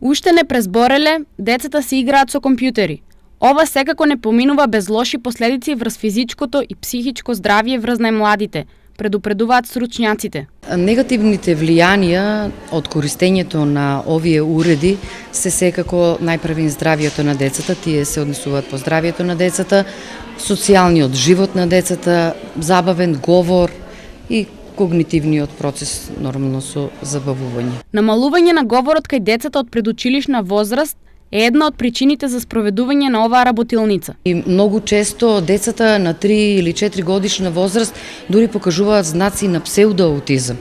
Уште не презбореле, децата си играат со компјутери. Ова секако не поминува без лоши последици врз физичкото и психичко здравје врз најмладите, предупредуваат стручњаците. Негативните влијанија од користењето на овие уреди се секако најпрви здравјето на децата, тие се однесуваат по здравјето на децата, социјалниот живот на децата, забавен говор и когнитивниот процес нормално со забавување. Намалување на говорот кај децата од предучилишна возраст е една од причините за спроведување на оваа работилница. И многу често децата на 3 или 4 годишна возраст дури покажуваат знаци на псевдоаутизам,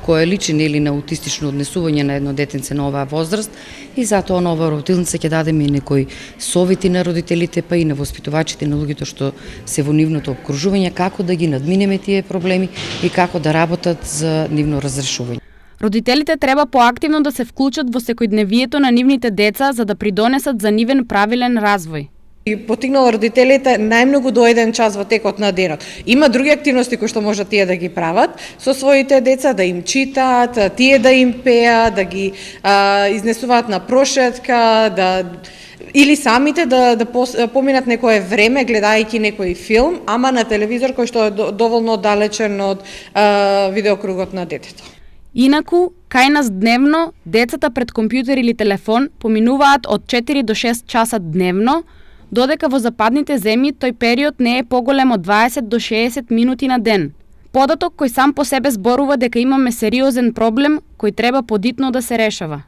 кој личи нели на аутистично однесување на едно детенце на оваа возраст, и затоа на оваа работилница ќе дадеме и некои совети на родителите, па и на воспитувачите, на луѓето што се во нивното обкружување, како да ги надминеме тие проблеми и како да работат за нивно разрешување. Родителите треба поактивно да се вклучат во секојдневието на нивните деца за да придонесат за нивен правилен развој. И потигнала родителите најмногу до 1 час во текот на денот. Има други активности кои што можат тие да ги прават со своите деца, да им читаат, тие да им пеат, да ги изнесуваат на прошетка, или самите да поминат некое време гледајќи некој филм, ама на телевизор кој што е доволно далечен од видеокругот на детето. Инаку, кај нас дневно, децата пред компјутер или телефон поминуваат од 4 до 6 часа дневно, додека во западните земји тој период не е поголем од 20 до 60 минути на ден. Податок кој сам по себе зборува дека имаме сериозен проблем кој треба подитно да се решава.